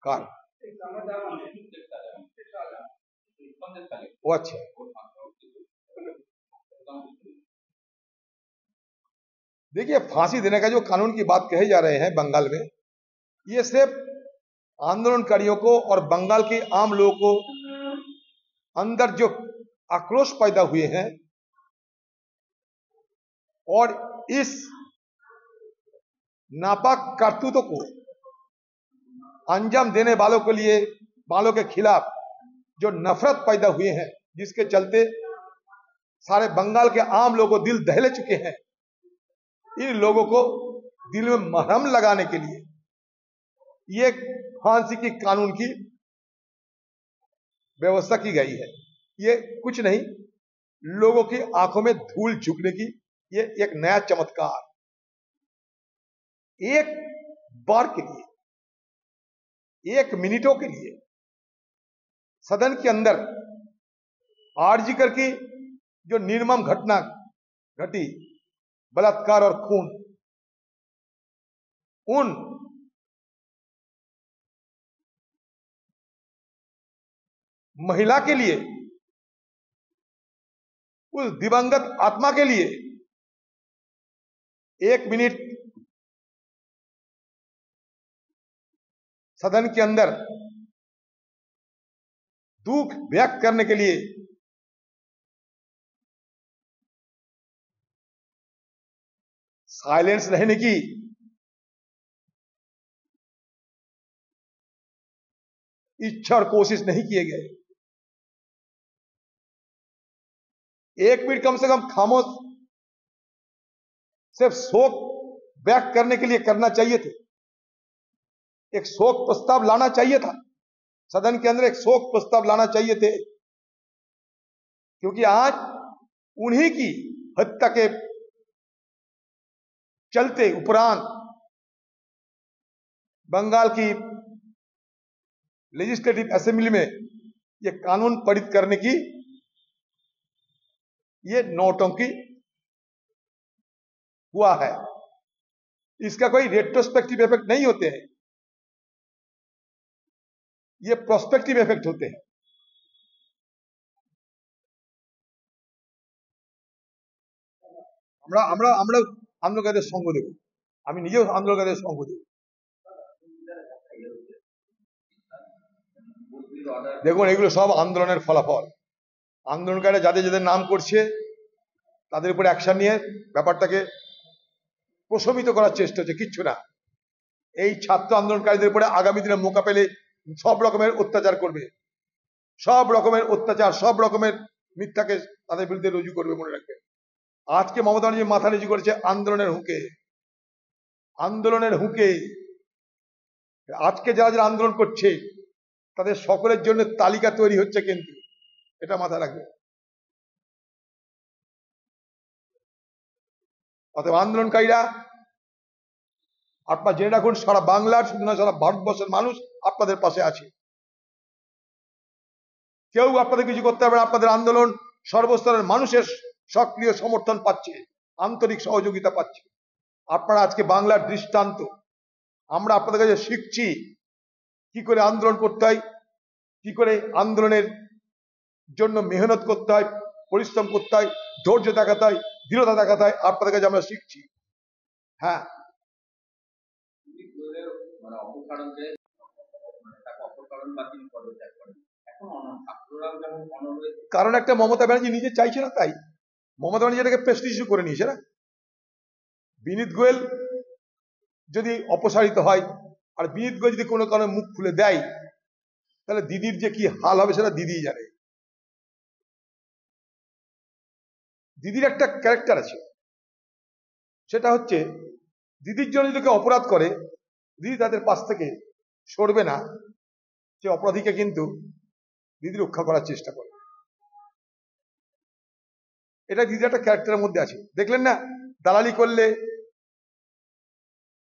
কার? वो अच्छा। देखिए, फांसी देने का जो कानून की बात कहे जा रहे हैं बंगाल में, ये सिर्फ आंदोलनकारियों को और बंगाल के आम लोगों को अंदर जो आक्रोश पैदा हुए हैं और इस नापाक करतूतों को अंजाम देने वालों के खिलाफ जो नफरत पैदा हुए हैं, जिसके चलते सारे बंगाल के आम लोगों को दिल दहले चुके हैं, इन लोगों को दिल में मरहम लगाने के लिए ये फांसी की कानून की व्यवस्था की गई है। ये कुछ नहीं, लोगों की आंखों में धूल झोंकने की ये एक नया चमत्कार, एक बार के लिए, एक मिनटों के लिए सदन के अंदर आरजीकर की जो निर्मम घटना घटी, बलात्कार और खून, उन महिला के लिए, उस दिवंगत आत्मा के लिए एक मिनट सदन के अंदर दुख व्यक्त करने के लिए साइलेंस रहने की इच्छा और कोशिश नहीं किए गए। एक मिनट कम से कम खामोश सिर्फ शोक व्यक्त करने के लिए करना चाहिए थे। एक शोक प्रस्ताव लाना चाहिए था सदन के अंदर, एक शोक प्रस्ताव लाना चाहिए थे, क्योंकि आज उन्हीं की हत्या के चलते उपरांत बंगाल की लेजिस्लेटिव असेंबली में ये कानून पारित करने की ये नौटंकी हुआ है। इसका कोई रेट्रोस्पेक्टिव इफेक्ट नहीं होते हैं, ये प्रोस्पेक्टिव इफेक्ट होते हैं। আন্দোলনকারীদের সঙ্গ দেব, আমি নিজেও আন্দোলনকারীদের সঙ্গ দেব। দেখুন, এগুলো সব আন্দোলনের ফলাফল। আন্দোলনকারীরা যাদের যাদের নাম করছে তাদের উপর অ্যাকশন নিয়ে ব্যাপারটাকে প্রশমিত করার চেষ্টা হচ্ছে, কিচ্ছু না। এই ছাত্র আন্দোলনকারীদের উপরে আগামী দিনে মৌকা পেলে সব রকমের অত্যাচার করবে, সব রকমের অত্যাচার, সব রকমের মিথ্যাকে তাদের বিরুদ্ধে রুজু করবে, মনে রাখবে। আজকে মমতা ব্যানার্জি মাথা নিচু করেছে আন্দোলনের হুঁকে, আন্দোলনের হুঁকে। আজকে যারা যারা আন্দোলন করছে তাদের সকলের জন্য তালিকা তৈরি হচ্ছে, কিন্তু এটা মাথায় রাখবে। অতএব আন্দোলনকারীরা আপনারা জেনে রাখুন, সারা বাংলার, শুধু না সারা ভারতবর্ষের মানুষ আপনাদের পাশে আছে। কেউ আপনাদের কিছু করতে পারবে না। আপনাদের আন্দোলন সর্বস্তরের মানুষের সক্রিয় সমর্থন পাচ্ছে, আন্তরিক সহযোগিতা পাচ্ছে। আপনারা আজকে বাংলার দৃষ্টান্ত। আমরা আপনাদের কাছে শিখছি কি করে আন্দোলন করতে হয়, কি করে আন্দোলনের জন্য মেহনত করতে হয়, পরিশ্রম করতে হয়, ধৈর্য দেখাতে হয়, দৃঢ়তা দেখাতে হয়। আপনাদের কাছে আমরা শিখছি। হ্যাঁ, কারণ একটা মমতা ব্যানার্জি নিজে চাইছে না, তাই মমতা ব্যানার্জি এটাকে প্রেস্টিজ ইস্যু করে নিয়েছে না। বিনীত গোয়েল যদি অপসারিত হয় আর বিনীত গোয়েল যদি কোনো কারণে মুখ খুলে দেয়, তাহলে দিদির যে কি হাল হবে সেটা দিদিই জানে। দিদির একটা ক্যারেক্টার আছে, সেটা হচ্ছে দিদির জন্য যদি কেউ অপরাধ করে, দিদি তাদের পাশ থেকে সরবে না, সে অপরাধীকে কিন্তু দিদি রক্ষা করার চেষ্টা করে। এটা দিদির একটা ক্যারেক্টারের মধ্যে আছে। দেখলেন না, দালালি করলে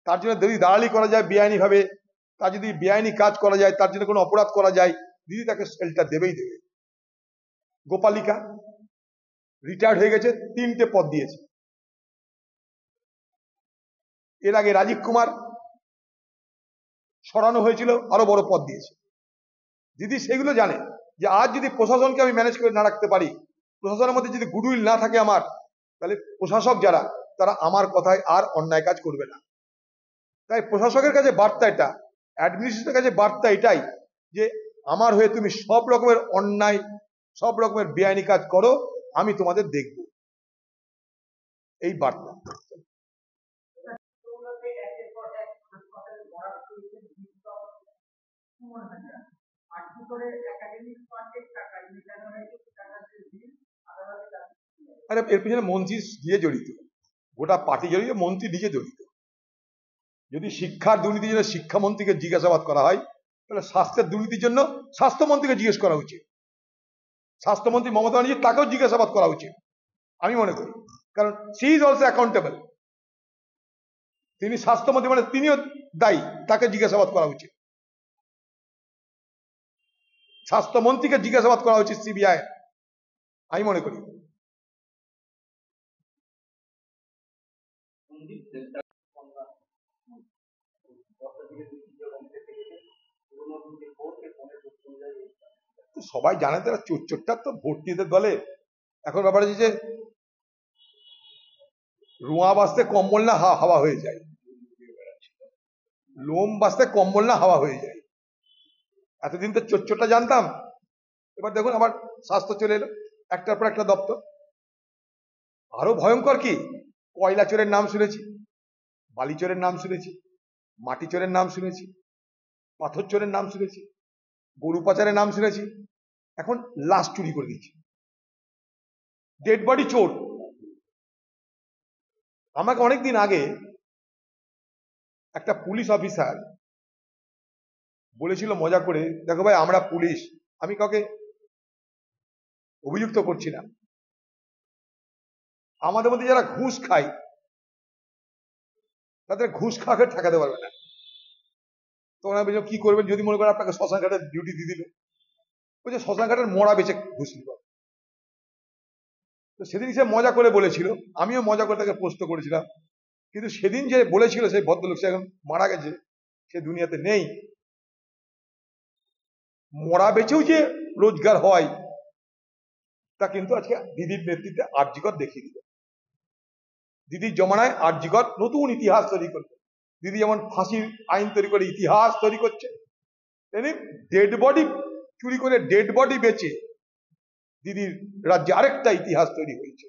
তার জন্য, যদি দালালি করা যায় বেআইনি ভাবে, তার যদি বেআইনি কাজ করা যায়, তার জন্য কোনো অপরাধ করা যায়, দিদি তাকে শেল্টার দেবেই দেবে। গোপালিকা রিটায়ার্ড হয়ে গেছে, 3টে পদ দিয়েছে, এর আগে রাজীব কুমার সরানো হয়েছিল, আরো বড় পদ দিয়েছে। দিদি সেগুলো জানে যে আজ যদি প্রশাসনকে আমি ম্যানেজ করে না রাখতে পারি, প্রশাসনের মধ্যে যদি গুডউইল না থাকে আমার, তাহলে প্রশাসক যারা তারা আমার কথায় আর অন্যায় কাজ করবে না। তাই প্রশাসকের কাছে বার্তা এটা, অ্যাডমিনিস্ট্রেশনের কাছে বার্তা এটাই যে আমার হয়ে তুমি সব রকমের অন্যায়, সব রকমের বেআইনি কাজ করো, আমি তোমাদের দেখব, এই বার্তা। আরে এর পিছনে মন্ত্রী গিয়ে জড়িত, গোটা পার্টি জড়িত, মন্ত্রী নিজে জড়িত। যদি শিক্ষার দুর্নীতির জন্য শিক্ষামন্ত্রীকে জিজ্ঞাসাবাদ করা হয়, তাহলে স্বাস্থ্যের দুর্নীতির জন্য স্বাস্থ্যমন্ত্রীকে জিজ্ঞেস করা উচিত, স্বাস্থ্যমন্ত্রী মমতা ব্যানার্জি তাকেও জিজ্ঞাসাবাদ করা উচিত আমি মনে করি, কারণ সি ইজ অলসো অ্যাকাউন্টেবল। তিনি স্বাস্থ্যমন্ত্রী মানে তিনিও দায়ী, তাকে জিজ্ঞাসাবাদ করা উচিত, স্বাস্থ্যমন্ত্রীকে জিজ্ঞাসাবাদ করা উচিত সিবিআই, আমি মনে করি। সবাই জানে তারা চোরটার তো ভর্তিদের দলে। এখন ব্যাপার আছে যে রোঁয়া বাঁচতে কম্বল না হাওয়া হয়ে যায়, লোম বাঁচতে কম্বল না হাওয়া হয়ে যায়। এতদিন তো চোরটা জানতাম, এবার দেখুন আবার স্বাস্থ্য চলে এলো, একটার পর একটা দপ্তর। আরো ভয়ঙ্কর কি, কয়লা চোরের নাম শুনেছি, বালি চোরের নাম শুনেছি, মাটি চোরের নাম শুনেছি, পাথর চোরের নাম শুনেছি, গরু পাচারের নাম শুনেছি, এখন লাশ চুরি করে দিয়েছি, ডেড বডি চোর। আমাকে অনেকদিন আগে একটা পুলিশ অফিসার বলেছিল মজা করে, দেখো ভাই আমরা পুলিশ, আমি কাউকে অভিযুক্ত করছি না, আমাদের মধ্যে যারা ঘুষ খায় তাদের ঘুষ খাওয়াকে ঠেকাতে পারবে না। তখন আমি বললাম কি করবেন, যদি মনে করেন আপনাকে শ্মশান ঘাটের ডিউটি দিয়ে দিল, বলছে শ্মশান ঘাটের মোড়া বেচে ঘুষ নিব। তো সেদিন সে মজা করে বলেছিল, আমিও মজা করে তাকে প্রশ্ন করেছিলাম, কিন্তু সেদিন যে বলেছিল সেই ভদ্রলোক সে এখন মারা গেছে, সে দুনিয়াতে নেই। মোড়া বেচেও যে রোজগার হয় তা কিন্তু আজকে দিদির নেতৃত্বে আরজিকর দেখিয়ে দিল। দিদির জমানায় আরজিকর নতুন ইতিহাস তৈরি করবে। দিদি যেমন ফাঁসির আইন তৈরি করে ইতিহাস তৈরি করছে, তেমনি ডেড বডি চুরি করে ডেড বডি বেচে দিদির রাজ্যে আরেকটা ইতিহাস তৈরি হয়েছে,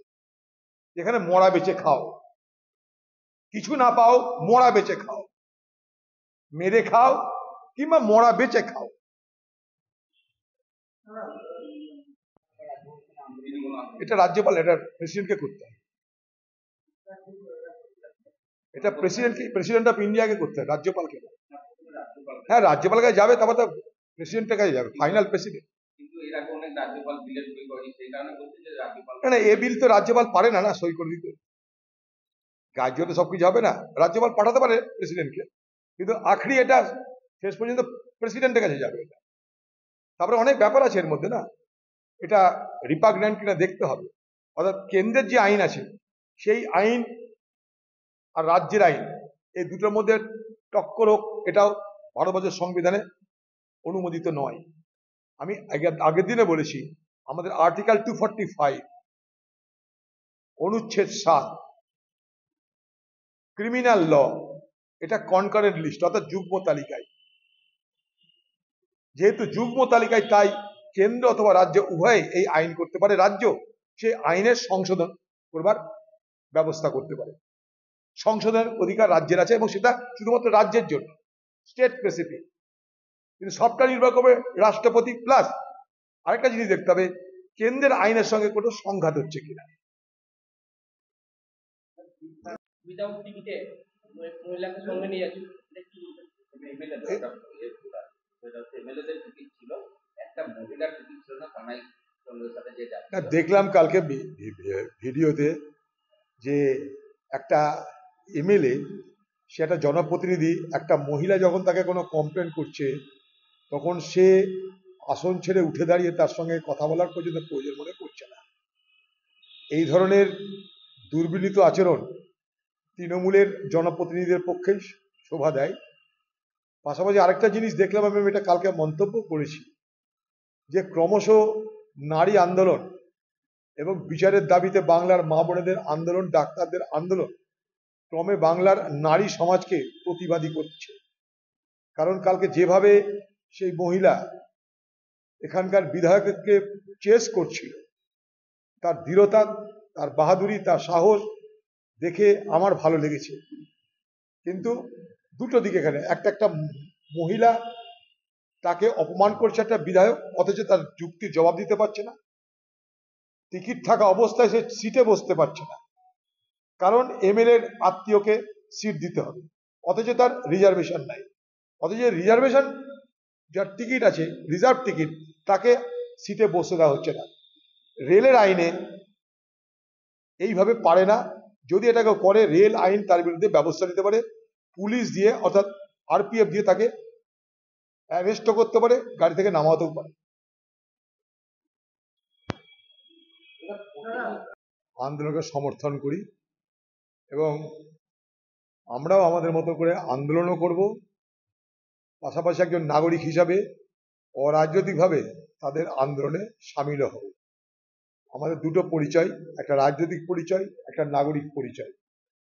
যেখানে মোড়া বেচে খাও, কিছু না পাও মোড়া বেচে খাও, মেরে খাও কিংবা মোড়া বেচে খাও। এটা রাজ্যপাল, এটা প্রেসিডেন্টকে করতে হয়, এটা প্রেসিডেন্ট অফ ইন্ডিয়াকে করতে হয়, রাজ্যপালকে। হ্যাঁ রাজ্যপালের কাছে যাবে, তারপর তো প্রেসিডেন্টের কাছে যাবে, ফাইনাল প্রেসিডেন্ট। না এ বিল তো রাজ্যপাল পারে না না সই করে দিতে, রাজ্য তো সবকিছু হবে না, রাজ্যপাল পাঠাতে পারে প্রেসিডেন্টকে, কিন্তু আখরি এটা শেষ পর্যন্ত প্রেসিডেন্টের কাছে যাবে। এটা তারপরে অনেক ব্যাপার আছে এর মধ্যে না, এটা রিপাগন্যান্ট কিনা দেখতে হবে। অর্থাৎ কেন্দ্রের যে আইন আছে সেই আইন আর রাজ্যের আইন, এই দুটোর মধ্যে টক্কর হোক, এটাও ভারতবর্ষের সংবিধানে অনুমোদিত নয়। আমি আগের দিনে বলেছি, আমাদের আর্টিকেল 245 অনুচ্ছেদ 7 ক্রিমিনাল ল, এটা কনকারেন্ট লিস্ট অর্থাৎ যুগ্ম তালিকায়। যেহেতু যুগ্ম তালিকায়, তাই কেন্দ্র অথবা রাজ্য উভয় এই আইন করতে পারে, রাজ্য সেই আইনের সংশোধন করবার ব্যবস্থা করতে পারে। সংশোধনের অধিকার রাজ্যের আছে এবং সেটা শুধুমাত্র রাজ্যের জন্য, স্টেট স্পেসিফিক। কিন্তু সবটা নির্ভর করবে রাষ্ট্রপতি, প্লাস আরেকটা জিনিস দেখতে হবে কেন্দ্রের আইনের সঙ্গে কোনো সংঘাত হচ্ছে কিনা। দেখলাম কালকে ভিডিওতে যে একটা এমএলএ, সে একটা জনপ্রতিনিধি, একটা মহিলা যখন তাকে কোনো কমপ্লেন করছে তখন সে আসন ছেড়ে উঠে দাঁড়িয়ে তার সঙ্গে কথা বলার পর্যন্ত প্রয়োজন মনে করছে না। এই ধরনের দুর্বিনীত আচরণ তৃণমূলের জনপ্রতিনিধিদের পক্ষেই শোভা দেয়। পাশাপাশি আরেকটা জিনিস দেখলাম, আমি এটা কালকে মন্তব্য করেছি, যে ক্রমশ নারী আন্দোলন এবং বিচারের দাবিতে বাংলার মা বোনেদের আন্দোলন, ডাক্তারদের আন্দোলন ক্রমে বাংলার নারী সমাজকে প্রতিবাদী করছে। কারণ কালকে যেভাবে সেই মহিলা এখানকার বিধায়ককে চেস করছিল, তার দৃঢ়তা, তার বাহাদুরি, তার সাহস দেখে আমার ভালো লেগেছে। কিন্তু দুটো দিক এখানে, একটা মহিলা তাকে অপমান করছে একটা বিধায়ক, অথচ তার যুক্তির জবাব দিতে পারছে না। টিকিট থাকা অবস্থায় সে সিটে বসতে পারছে না, কারণ এমএলএ আত্মীয়কে সিট দিতে হবে, অথচ তার রিজার্ভেশন নাই। অথচ রিজার্ভেশন, যার টিকিট আছে, রিজার্ভ টিকিট, তাকে সিটে বসে দেওয়া হচ্ছে না। রেলের আইনে এইভাবে পারে না। যদি এটাকে করে, রেল আইন তার বিরুদ্ধে ব্যবস্থা নিতে পারে, পুলিশ দিয়ে অর্থাৎ আরপিএফ দিয়ে তাকে অ্যারেস্ট করতে পারে, গাড়ি থেকে নামাতেও পারে। আন্দোলনকে সমর্থন করি এবং আমরাও আমাদের মতো করে আন্দোলনও করব। পাশাপাশি একজন নাগরিক হিসাবে অরাজনৈতিকভাবে তাদের আন্দোলনে সামিল হব। আমাদের দুটো পরিচয়, একটা রাজনৈতিক পরিচয়, একটা নাগরিক পরিচয়।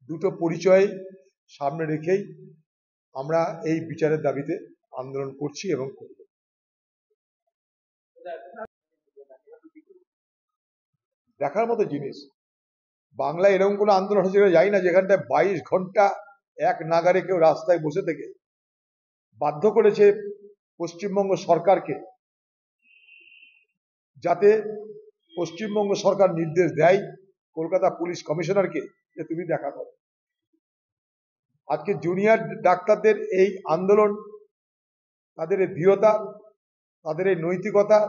দুটো পরিচয় সামনে রেখেই আমরা এই বিচারের দাবিতে আন্দোলন করছি এবং করব। দেখার মতো জিনিস, বাংলায় এরকম কোনো আন্দোলন হচ্ছে যাই না যেখানটায় 22 ঘন্টা এক নাগারে কেউ রাস্তায় বসে থেকে বাধ্য করেছে পশ্চিমবঙ্গ সরকারকে, যাতে পশ্চিমবঙ্গ সরকার নির্দেশ দেয় কলকাতা পুলিশ কমিশনারকে যে তুমি দেখা করো। আজকে জুনিয়র ডাক্তারদের এই আন্দোলন, তাদের এই দৃঢ়তা, তাদের এই নৈতিকতা,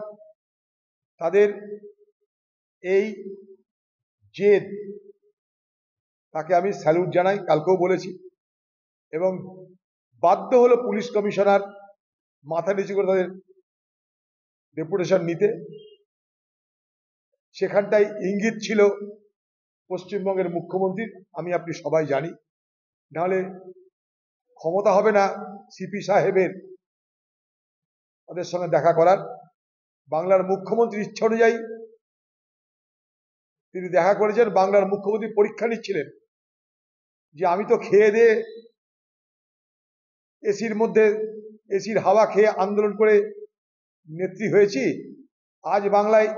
তাদের এই জেদ, তাকে আমি স্যালুট জানাই, কালকেও বলেছি। এবং বাধ্য হলো পুলিশ কমিশনার মাথা নিচু করে তাদের ডেপুটেশন নিতে। সেখানটায় ইঙ্গিত ছিল পশ্চিমবঙ্গের মুখ্যমন্ত্রীর, আমি আপনি সবাই জানি, নাহলে ক্ষমতা হবে না সিপি সাহেবের তাদের সঙ্গে দেখা করার। বাংলার মুখ্যমন্ত্রীর ইচ্ছা অনুযায়ী তিনি দেখা করেছেন। বাংলার মুখ্যমন্ত্রী পরীক্ষা নিচ্ছিলেন যে আমি তো খেয়ে দিয়ে এসির মধ্যে, এসির হাওয়া খেয়ে আন্দোলন করে নেত্রী হয়েছি, আজ বাংলায়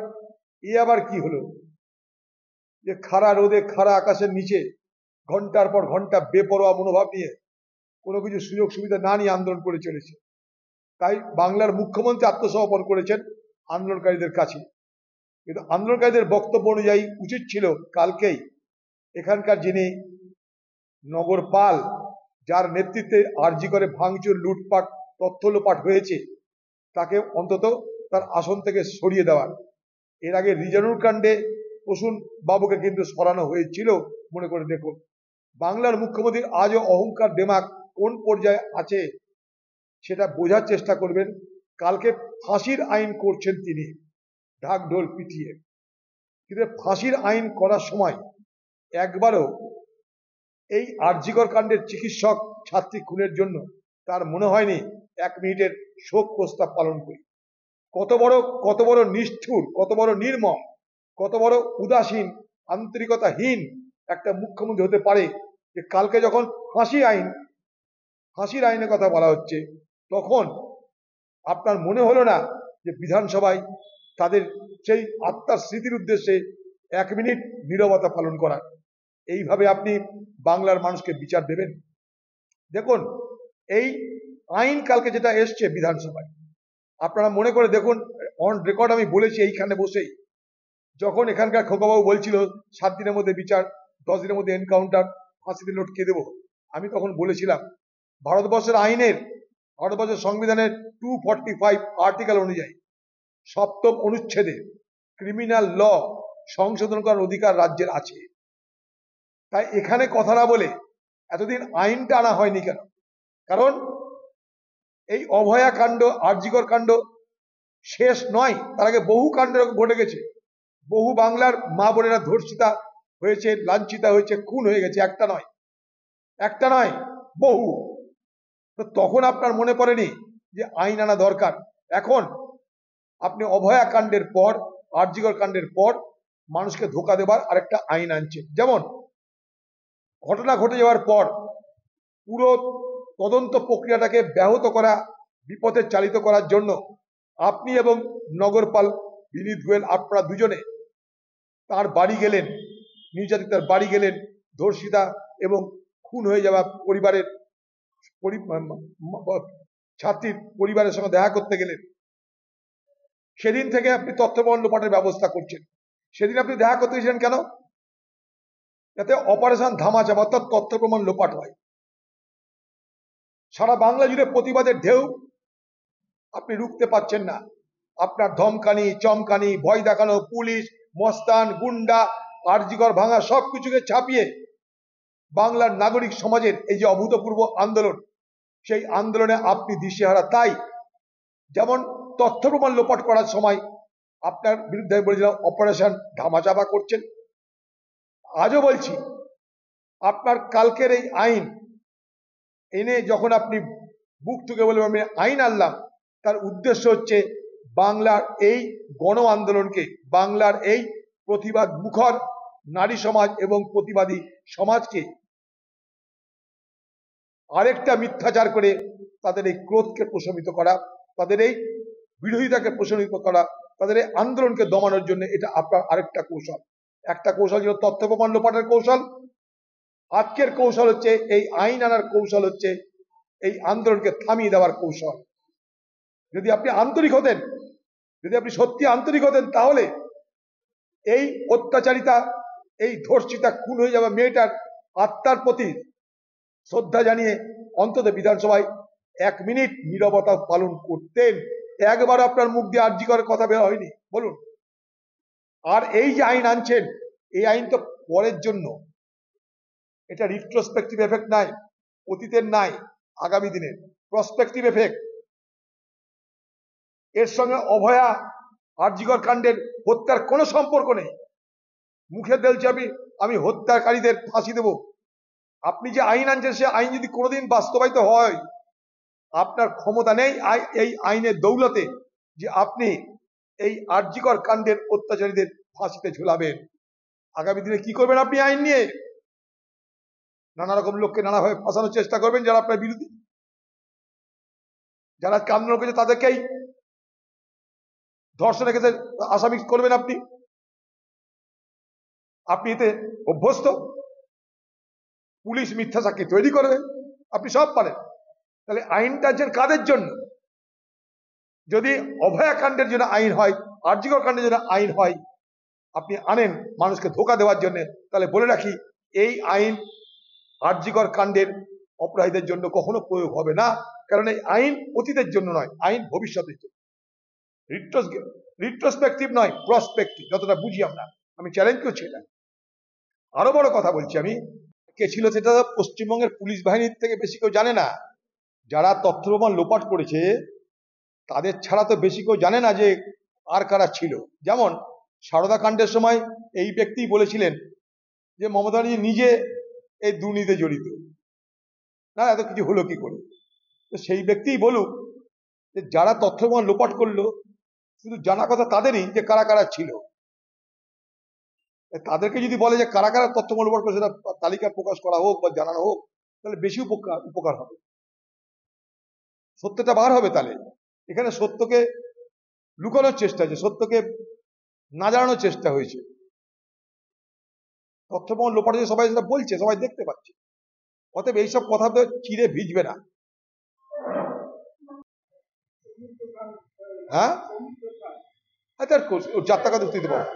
এ আবার কি হলো যে খাড়া রোদে, খাড়া আকাশের নিচে ঘন্টার পর ঘন্টা বেপরোয়া মনোভাব নিয়ে কোনো কিছু সুযোগ সুবিধা না নিয়ে আন্দোলন করে চলেছে। তাই বাংলার মুখ্যমন্ত্রী আত্মসমর্পণ করেছেন আন্দোলনকারীদের কাছে। কিন্তু আন্দোলনকারীদের বক্তব্য অনুযায়ী উচিত ছিল কালকেই এখানকার যিনি নগরপাল, যার নেতৃত্বে আরজি করে ভাঙচুর, লুটপাট, তথ্য লোপাট হয়েছে, তাকে অন্তত তার আসন থেকে সরিয়ে দেওয়ার। এর আগে রিজানুর কাণ্ডে প্রসূন বাবুকে কিন্তু সরানো হয়েছিল, মনে করে দেখুন। বাংলার মুখ্যমন্ত্রীর আজও অহংকার দেমাগ কোন পর্যায়ে আছে সেটা বোঝার চেষ্টা করবেন। কালকে ফাঁসির আইন করছেন তিনি ঢাক ঢোল পিটিয়ে, কিন্তু ফাঁসির আইন করার সময় একবারও এই আরজিকর কাণ্ডের চিকিৎসক ছাত্রী খুনের জন্য তার মনে হয়নি 1 মিনিটের শোক প্রস্তাব পালন করি। কত বড় নিষ্ঠুর, কত বড় নির্মম, কত বড় উদাসীন, আন্তরিকতাহীন একটা মুখ্যমন্ত্রী হতে পারে যে কালকে যখন ফাঁসির আইনের কথা বলা হচ্ছে, তখন আপনার মনে হলো না যে বিধানসভায় তাদের সেই আত্মার স্মৃতির উদ্দেশ্যে 1 মিনিট নীরবতা পালন করার? এইভাবে আপনি বাংলার মানুষকে বিচার দেবেন? দেখুন, এই আইন কালকে যেটা এসছে বিধানসভায়, আপনারা মনে করে দেখুন, অন রেকর্ড আমি বলেছি এইখানে বসেই, যখন এখানকার খোকাবাবু বলছিল 7 দিনের মধ্যে বিচার, 10 দিনের মধ্যে এনকাউন্টার, ফাঁসিতে লটকে দেবো, আমি তখন বলেছিলাম ভারতবর্ষের সংবিধানের 245 আর্টিকেল অনুযায়ী 7ম অনুচ্ছেদে ক্রিমিনাল ল সংশোধন করার অধিকার রাজ্যের আছে। তাই এখানে কথা না বলে এতদিন আইনটা আনা হয়নি কেন? কারণ এই অভয়া কাণ্ড, আরজিকর কাণ্ড শেষ নয়, তার আগে বহু কাণ্ড ঘটে গেছে। বহু বাংলার মা বোনেরা ধর্ষিতা হয়েছে, লাঞ্ছিতা হয়েছে, খুন হয়ে গেছে, একটা নয়। একটা নয়, বহু। তো তখন আপনার মনে পড়েনি যে আইন আনা দরকার? এখন আপনি অভয়া কাণ্ডের পর, আরজিকর কাণ্ডের পর মানুষকে ধোকা দেবার আরেকটা আইন আনছে। যেমন ঘটনা ঘটে যাওয়ার পর পুরো তদন্ত প্রক্রিয়াটাকে ব্যাহত করা, বিপথে চালিত করার জন্য আপনি এবং নগরপাল বিনীত গোয়েল, আপনারা দুজনে তার বাড়ি গেলেন, নির্যাতিতার বাড়ি গেলেন, ধর্ষিতা এবং খুন হয়ে যাওয়া পরিবারের ছাত্রীর পরিবারের সঙ্গে দেখা করতে গেলেন। সেদিন থেকে আপনি তথ্য প্রমাণ লোপাটের ব্যবস্থা করছেন। সেদিন আপনি দেখা করতে গেছিলেন কেন? যাতে অপারেশন ধামাচাপা অর্থাৎ তথ্য প্রমাণ লোপাট হয়। সারা বাংলা জুড়ে প্রতিবাদের ঢেউ আপনি রুখতে পারছেন না। আপনার ধমকানি, চমকানি, ভয় দেখানো, পুলিশ, মস্তান, গুন্ডা, আরজিকর ভাঙা সবকিছুকে ছাপিয়ে বাংলার নাগরিক সমাজের এই যে অভূতপূর্ব আন্দোলন, সেই আন্দোলনে আপনি দিশেহারা। তাই যেমন তথ্য প্রমাণ লোপাট করার সময় আপনার বিরুদ্ধে বলেছিলাম অপারেশন ধামাচাপা করছেন, আজও বলছি আপনার কালকের এই আইন এনে যখন আপনি বুক থেকে বলবেন আমি আইন আনলাম, তার উদ্দেশ্য হচ্ছে বাংলার এই গণ আন্দোলনকে, বাংলার এই প্রতিবাদ মুখর নারী সমাজ এবং প্রতিবাদী সমাজকে আরেকটা মিথ্যাচার করে তাদের এই ক্রোধকে প্রশমিত করা, তাদের এই বিরোধিতাকে প্রশমিত করা, তাদের এই আন্দোলনকে দমানোর জন্য এটা আপনার আরেকটা কৌশল। একটা কৌশল ছিল তথ্য প্রমাণ লোপাটের কৌশল, আজকের কৌশল হচ্ছে এই আইন আনার কৌশল, হচ্ছে এই আন্দোলনকে থামিয়ে দেওয়ার কৌশল। যদি আপনি আন্তরিক হতেন, যদি আপনি সত্যি আন্তরিক হতেন, তাহলে এই অত্যাচারিতা, এই ধর্ষিতা খুন হয়ে যাওয়া মেয়েটার আত্মার প্রতি শ্রদ্ধা জানিয়ে অন্তত বিধানসভায় 1 মিনিট নীরবতা পালন করতেন। একবার আপনার মুখ দিয়ে আরজি করার কথা বের হয়নি, বলুন। আর এই যে আইন আনছেন, এই আইন তো পরের জন্য, এটা রিট্রোস্পেক্টিভ এফেক্ট নাই, অতীতের নাই, আগামী দিনের প্রসপেক্টিভ এফেক্ট। এর সঙ্গে অভয়া আরজিকর কাণ্ডের হত্যার কোনো সম্পর্ক নেই। মুখে বলছে আমি হত্যাকারীদের ফাঁসি দেব। আপনি যে আইন আনছেন, সে আইন যদি কোনোদিন বাস্তবায়িত হয়, আপনার ক্ষমতা নেই এই আইনের দৌলতে যে আপনি এই আরজিকর কাণ্ডের অত্যাচারীদের ফাঁসিতে ঝুলাবেন। আগামী দিনে কি করবেন আপনি আইন নিয়ে? নানা রকম লোককে নানাভাবে ফাঁসানোর চেষ্টা করবেন, যারা আপনার বিরোধী, যারা আন্দোলন করেছে তাদেরকেই ধর্ষণের ক্ষেত্রে আসামি করবেন আপনি। আপনি এতে অভ্যস্ত। পুলিশ মিথ্যা সাক্ষী তৈরি করবে, আপনি সব পারেন। তাহলে আইনটা যে কাদের জন্য? যদি অভয়া কাণ্ডের জন্য আইন হয়, আরজিকর কাণ্ডের জন্য আইন হয়, আপনি আনেন মানুষকে ধোকা দেওয়ার জন্য, তাহলে বলে রাখি এই আইন আরজিকর কাণ্ডের অপরাধীদের জন্য কখনো প্রয়োগ হবে না। কারণ এই আইন অতীতের জন্য নয়, আইন ভবিষ্যতের জন্য। রিট্রোস্পেক্টিভ নয়, প্রসপেক্টিভ, যতটা বুঝি আমরা। আমি চ্যালেঞ্জ করছি এটা। আরো বড় কথা বলছি, আমি কে ছিল সেটা পশ্চিমবঙ্গের পুলিশ বাহিনীর থেকে বেশি কেউ জানে না। যারা তথ্য প্রমাণ লোপাট করেছে তাদের ছাড়া তো বেশি কেউ জানে না যে আর কারা ছিল। যেমন সারদা কাণ্ডের সময় এই ব্যক্তি বলেছিলেন যে মমতা ব্যানার্জি নিজে এই দুর্নীতিতে জড়িত, না এত কিছু হলো কি করে? তো সেই ব্যক্তিই বলুক যে যারা তথ্য প্রমাণ লোপাট করলো, শুধু জানা কথা তাদেরই যে কারা কারা ছিল। তাদেরকে যদি বলে যে কারা কারা তথ্য প্রমাণ লোপাট করে, সেটা তালিকা প্রকাশ করা হোক বা জানানো হোক, তাহলে বেশি উপকার হবে, সত্যটা বার হবে। তাহলে এখানে সত্যকে লুকানোর চেষ্টা হয়েছে, সত্যকে না জানানোর চেষ্টা হয়েছে। তথ্য প্রমাণ লোপাট সবাই সেটা বলছে, সবাই দেখতে পাচ্ছে। অতএব এইসব কথা তো চিরে ভিজবে না। হ্যাঁ, তার যাত্রা কথা দিতে পারো।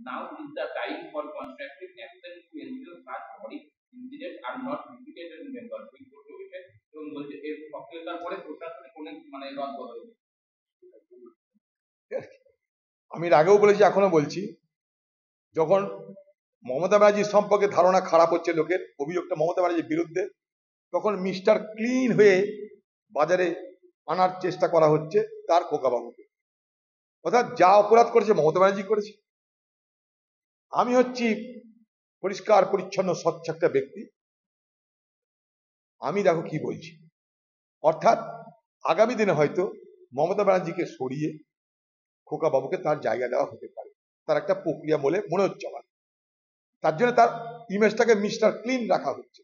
Now is the time for constructive action to ensure such audit incidents are not repeated in Bengal. এবং বলছে এর সক্রিয়তার পরে প্রশাসনে কোনো রদ বদল। আমি আগেও বলেছি, এখনো বলছি, যখন মমতা ব্যানার্জির সম্পর্কে ধারণা খারাপ হচ্ছে লোকের, অভিযোগটা মমতা ব্যানার্জির বিরুদ্ধে, তখন মিস্টার ক্লিন হয়ে বাজারে আনার চেষ্টা করা হচ্ছে তার খোকাবাবুকে। অর্থাৎ যা অপরাধ করেছে মমতা ব্যানার্জি করেছে। আমি হচ্ছি পরিষ্কার পরিচ্ছন্ন স্বচ্ছ একটা ব্যক্তি, আমি দেখো কি বলছি। অর্থাৎ আগামী দিনে হয়তো মমতা ব্যানার্জিকে সরিয়ে খোকা বাবুকে তার জায়গা দেওয়া হতে পারে, তার একটা প্রক্রিয়া বলে মনে হচ্ছে আমার। তার জন্য তার ইমেজটাকে মিস্টার ক্লিন রাখা হচ্ছে।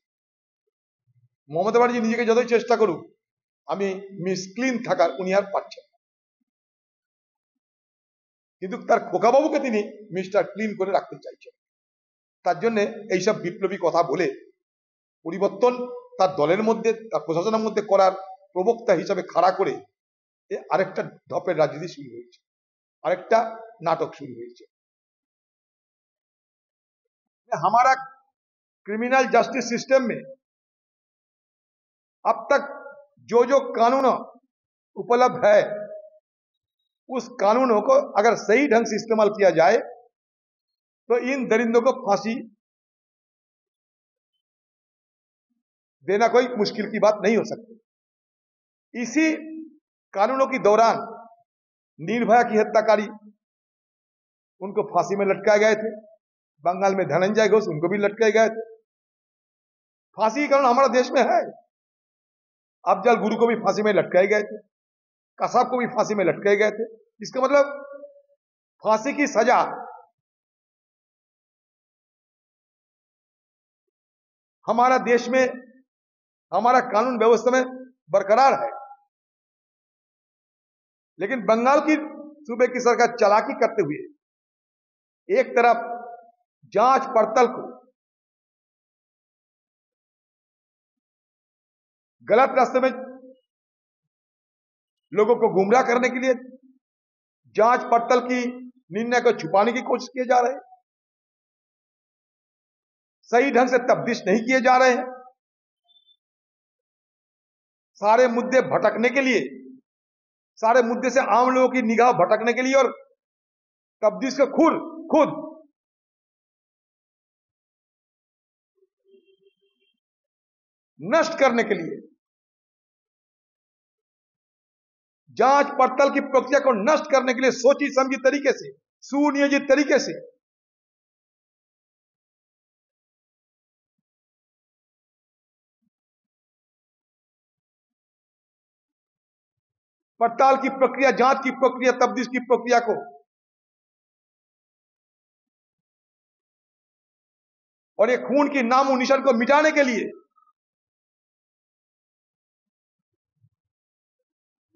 মমতা ব্যানার্জি নিজেকে যতই চেষ্টা করুক, আমি মিস ক্লিন থাকার উনি আর পাচ্ছেন না, কিন্তু তার খোকাবাবুকে তিনি মিস্টার ক্লিন করে রাখতে চাইছেন। তার জন্য এইসব বিপ্লবী কথা বলে পরিবর্তন তার দলের মধ্যে, তার প্রশাসনের মধ্যে করার প্রবক্তা হিসাবে খাড়া করে আরেকটা ঢপের রাজনীতি শুরু হয়েছে, আরেকটা नाटक शुरू हुई है। हमारा क्रिमिनल जस्टिस सिस्टम में अब तक जो जो कानून उपलब्ध है, उस कानूनों को अगर सही ढंग से इस्तेमाल किया जाए तो इन दरिंदों को फांसी देना कोई मुश्किल की बात नहीं हो सकती। इसी कानूनों के दौरान निर्भया की हत्याकारी, उनको फांसी में लटकाए गए थे। बंगाल में धनंजय घोष, उनको भी लटकाए गए थे। फांसी का कानून हमारा देश में है। अफजल गुरु को भी फांसी में लटकाए गए थे, कसाब को भी फांसी में लटकाए गए थे। इसका मतलब फांसी की सजा हमारा देश में, हमारा कानून व्यवस्था में बरकरार है। लेकिन बंगाल की सूबे की सरकार चालाकी करते हुए एक तरफ जांच पड़ताल को गलत रास्ते में लोगों को गुमराह करने के लिए जांच पड़ताल की निर्णय को छुपाने की कोशिश किए जा रहे हैं, सही ढंग से तफ्तीश नहीं किए जा रहे हैं। सारे मुद्दे भटकने के लिए, सारे मुद्दे से आम लोगों की निगाह भटकने के लिए और तफ्तीश को खुद नष्ट करने के लिए, जांच पड़ताल की प्रक्रिया को नष्ट करने के लिए सोची समझी तरीके से, सुनियोजित तरीके से पड़ताल की प्रक्रिया, जांच की प्रक्रिया, तफ्तीश की प्रक्रिया को और ये खून की नामो निशान को मिटाने के लिए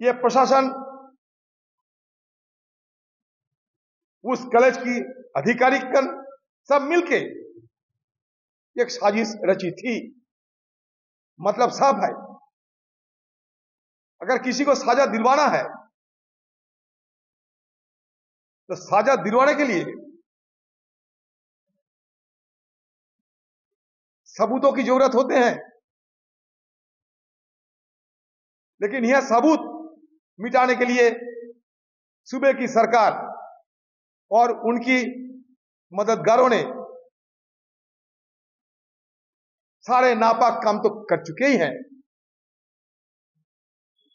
ये प्रशासन, उस कॉलेज की अधिकारीगण सब मिलके एक साजिश रची थी। मतलब साफ है, अगर किसी को सजा दिलवाना है तो सजा दिलवाने के लिए सबूतों की जरूरत होते हैं, लेकिन यह सबूत मिटाने के लिए सूबे की सरकार और उनकी मददगारों ने सारे नापाक काम तो कर चुके ही हैं।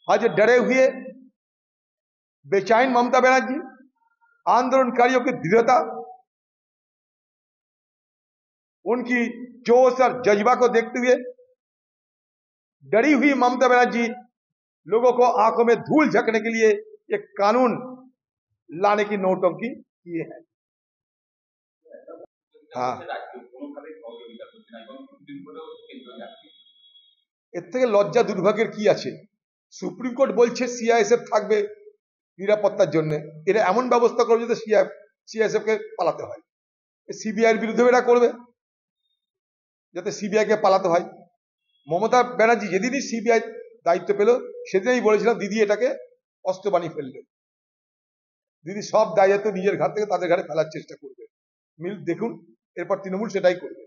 आज डरे हुए बेचैन ममता बनर्जी, आंदोलनकारियों की दृढ़ता, उनकी जोश और जज्बा को देखते हुए डरी हुई ममता बनर्जी लोगों को आंखों में धूल झकने के लिए एक कानून लाने की नौटंकी किए हैं। हाँ, এর থেকে লজ্জা দুর্ভাগ্যের কি আছে? সুপ্রিম কোর্ট বলছে সিআইএসএফ থাকবে নিরাপত্তার জন্য, এরা এমন ব্যবস্থা করবে যাতে সিআইএসএফ কে পালাতে হয়। সিবিআই এর বিরুদ্ধে এরা করবে যাতে সিবিআই কে পালাতে হয়। মমতা ব্যানার্জি যেদিনই সিবিআই দায়িত্ব পেল সেদিনই বলেছিলাম দিদি এটাকে অস্ত্র বানিয়ে ফেললে, দিদি সব দায়িত্ব নিজের ঘাট থেকে তাদের ঘাড়ে ফেলার চেষ্টা করবে। মিল দেখুন এরপর তৃণমূল সেটাই করবে।